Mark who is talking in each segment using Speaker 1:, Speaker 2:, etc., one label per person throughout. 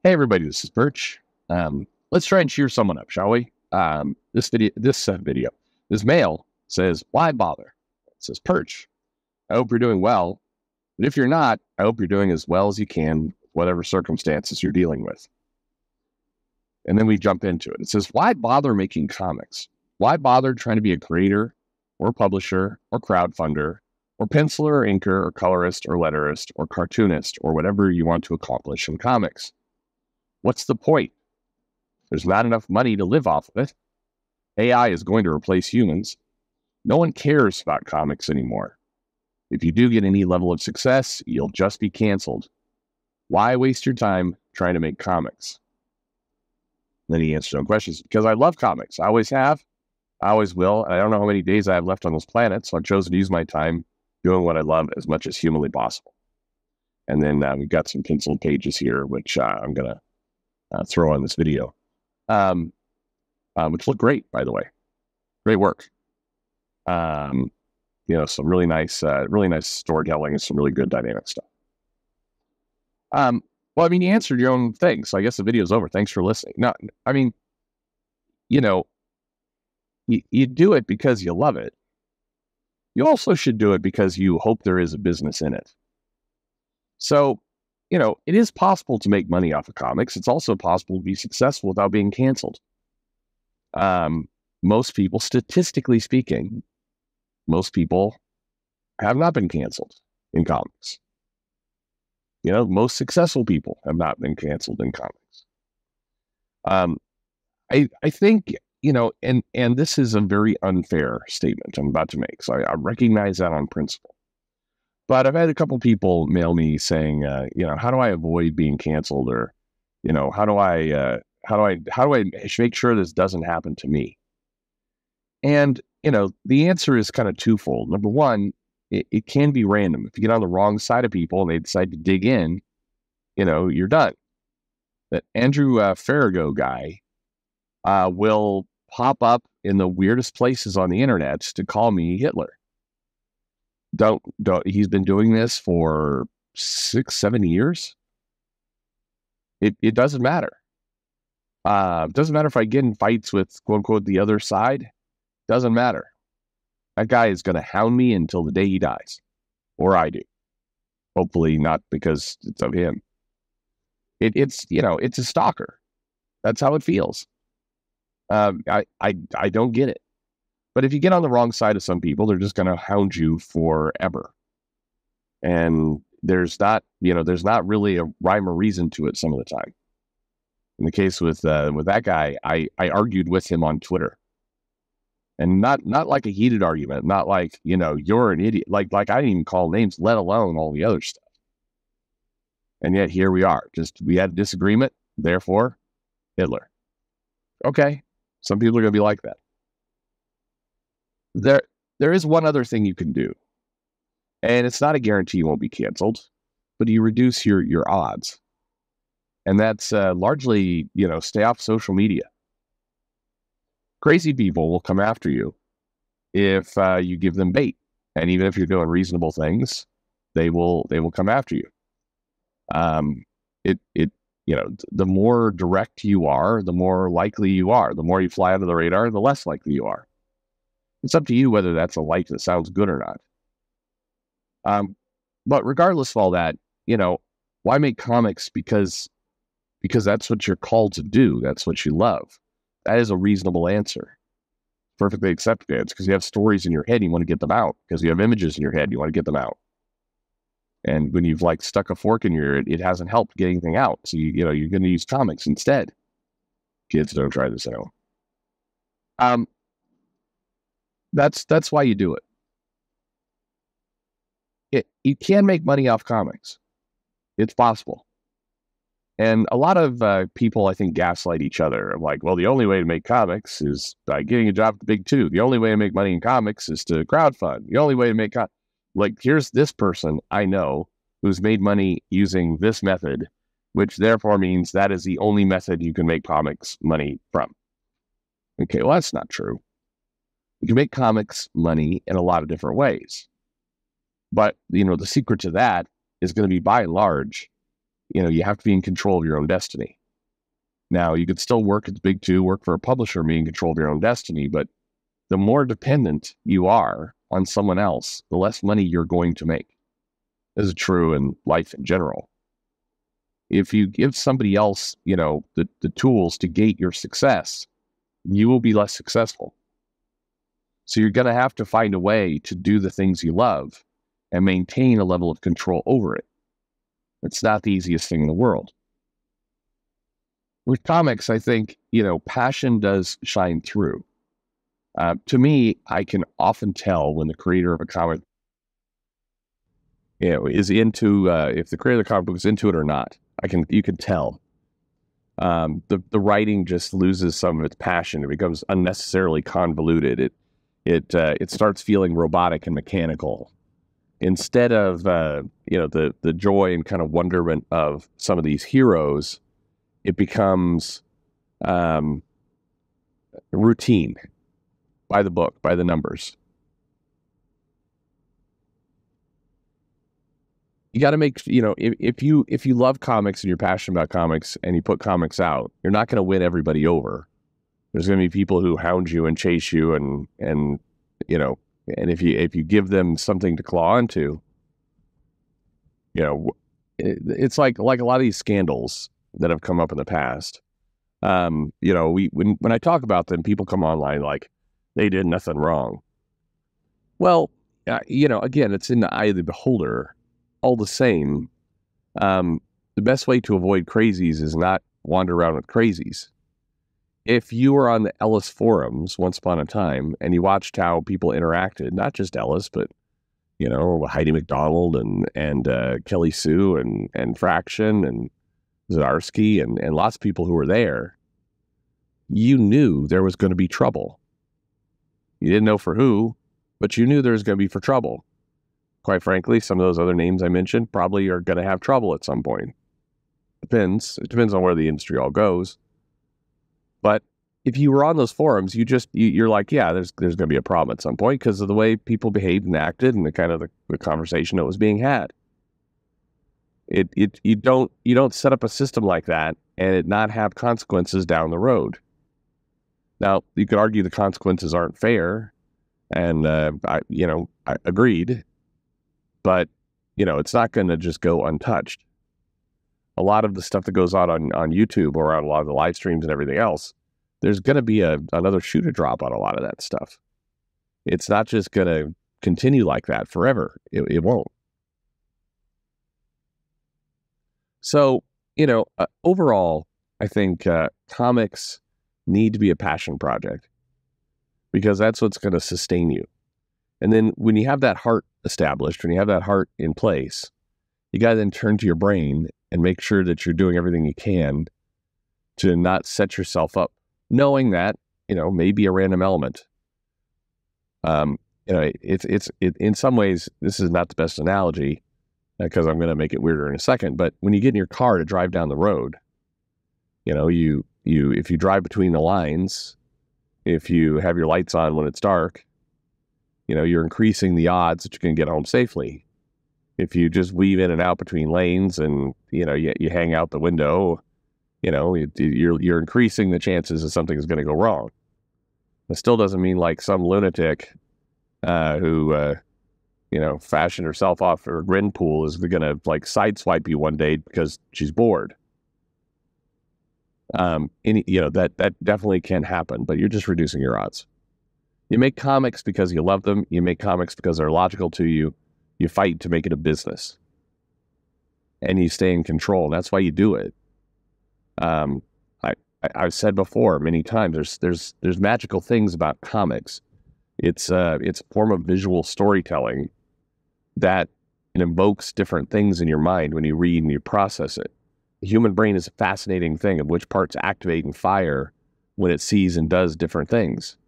Speaker 1: Hey everybody, this is Perch. Let's try and cheer someone up, shall we? This mail says, "Why bother?" It says, "Perch, I hope you're doing well, but if you're not, I hope you're doing as well as you can, whatever circumstances you're dealing with." And then we jump into it. It says, "Why bother making comics? Why bother trying to be a creator, or publisher, or crowdfunder, or penciler, or inker, or colorist, or letterist, or cartoonist, or whatever you want to accomplish in comics? What's the point? There's not enough money to live off of it. AI is going to replace humans. No one cares about comics anymore. If you do get any level of success, you'll just be canceled. Why waste your time trying to make comics?" Then he answers no questions. "Because I love comics. I always have. I always will. And I don't know how many days I have left on this planet, so I've chosen to use my time doing what I love as much as humanly possible." And then we've got some penciled pages here, which I'm going to throw on this video, which look great, by the way. Great work. Some really nice storytelling and some really good dynamic stuff. Well, I mean, you answered your own thing, so I guess the video's over. Thanks for listening. No, I mean, you do it because you love it. You also should do it because you hope there is a business in it. So, it is possible to make money off of comics. It's also possible to be successful without being canceled. Most people, statistically speaking, most people have not been canceled in comics. Most successful people have not been canceled in comics. I think, and this is a very unfair statement I'm about to make. So I recognize that on principle. But I've had a couple people mail me saying, how do I avoid being canceled, or, how do I make sure this doesn't happen to me? And, the answer is kind of twofold. Number one, it can be random. If you get on the wrong side of people and they decide to dig in, you're done. That Andrew Farrago guy will pop up in the weirdest places on the internet to call me Hitler. Don't. He's been doing this for 6-7 years. It doesn't matter. It doesn't matter if I get in fights with quote unquote the other side. Doesn't matter. That guy is going to hound me until the day he dies, or I do. Hopefully not because it's of him. It's a stalker. That's how it feels. I don't get it. But if you get on the wrong side of some people, they're just going to hound you forever. And there's not really a rhyme or reason to it some of the time. In the case with that guy, I argued with him on Twitter. And not like a heated argument, not like, you're an idiot. Like I didn't even call names, let alone all the other stuff. And yet here we are. We had a disagreement, therefore, Hitler. Okay. Some people are going to be like that. There is one other thing you can do, and it's not a guarantee you won't be canceled, but you reduce your odds, and that's largely stay off social media. Crazy people will come after you if you give them bait, and even if you're doing reasonable things, they will come after you. The more direct you are, the more likely you are. The more you fly under the radar, the less likely you are. It's up to you whether that's a life that sounds good or not. But regardless of all that, why make comics? Because that's what you're called to do. That's what you love. That is a reasonable answer. Perfectly accepted answer, because you have stories in your head, you want to get them out. Because you have images in your head, you want to get them out. And when you've stuck a fork in your, it hasn't helped get anything out. So you're going to use comics instead. Kids, don't try this at home. That's why you do it. You can make money off comics. It's possible. And a lot of people, I think, gaslight each other. Like, well, the only way to make comics is by getting a job at the big two. The only way to make money in comics is to crowdfund. The only way to make here's this person I know who's made money using this method, which therefore means that is the only method you can make comics money from. Okay, well, that's not true. You can make comics money in a lot of different ways. But, the secret to that is going to be, by and large, you have to be in control of your own destiny. Now, you could still work at the big two, work for a publisher, and be in control of your own destiny, but the more dependent you are on someone else, the less money you're going to make. This is true in life in general. If you give somebody else, the tools to gate your success, you will be less successful. So you're going to have to find a way to do the things you love and maintain a level of control over it. It's not the easiest thing in the world. With comics, I think, passion does shine through. To me, I can often tell when the creator of a comic, is into, if the creator of the comic book is into it or not. You can tell. The writing just loses some of its passion. It becomes unnecessarily convoluted. It starts feeling robotic and mechanical. Instead of the joy and kind of wonderment of some of these heroes, it becomes routine, by the book, by the numbers. You got to make, if you love comics and you're passionate about comics and you put comics out, you're not going to win everybody over. There's going to be people who hound you and chase you, and if you give them something to claw onto, it's like a lot of these scandals that have come up in the past. When I talk about them, people come online like they did nothing wrong. Well, again, it's in the eye of the beholder. All the same, the best way to avoid crazies is not wander around with crazies. If you were on the Ellis forums once upon a time and you watched how people interacted, not just Ellis, but Heidi McDonald and Kelly Sue and Fraction and Zdarsky and lots of people who were there, you knew there was going to be trouble. You didn't know for who, but you knew there was going to be for trouble. Quite frankly, some of those other names I mentioned probably are going to have trouble at some point. Depends. It depends on where the industry all goes. But if you were on those forums, you're like, yeah, there's going to be a problem at some point because of the way people behaved and acted and the kind of the conversation that was being had. You don't set up a system like that and it not have consequences down the road. Now, you could argue the consequences aren't fair, and I agreed. But, it's not going to just go untouched. A lot of the stuff that goes on YouTube or on a lot of the live streams and everything else, there's going to be another shoe to drop on a lot of that stuff. It's not just going to continue like that forever. It won't. So, overall, I think comics need to be a passion project because that's what's going to sustain you. And then when you have that heart established, when you have that heart in place, you got to then turn to your brain and make sure that you're doing everything you can to not set yourself up, knowing that, maybe a random element. It's in some ways, this is not the best analogy because I'm going to make it weirder in a second. But when you get in your car to drive down the road, if you drive between the lines, if you have your lights on when it's dark, you're increasing the odds that you can get home safely. If you just weave in and out between lanes and, you hang out the window, you're increasing the chances that something is going to go wrong. It still doesn't mean like some lunatic who fashioned herself off her grin pool is going to like sideswipe you one day because she's bored. That definitely can happen, but you're just reducing your odds. You make comics because you love them. You make comics because they're logical to you. You fight to make it a business. And you stay in control. That's why you do it. I've said before many times, there's magical things about comics. It's a form of visual storytelling that invokes different things in your mind when you read and you process it. The human brain is a fascinating thing of which parts activate and fire when it sees and does different things.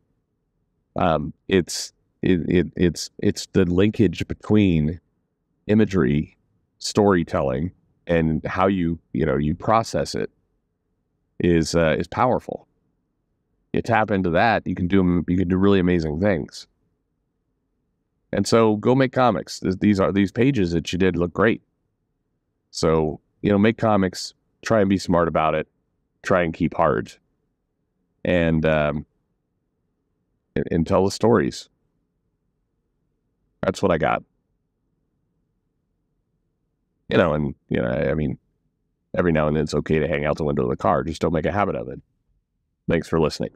Speaker 1: It's the linkage between imagery, storytelling, and how you process it is powerful. You tap into that, you can do really amazing things. And so go make comics. These pages that you did look great. So, make comics, try and be smart about it, try and keep hard, and tell the stories. That's what I got. I mean, every now and then it's okay to hang out the window of the car. Just don't make a habit of it. Thanks for listening.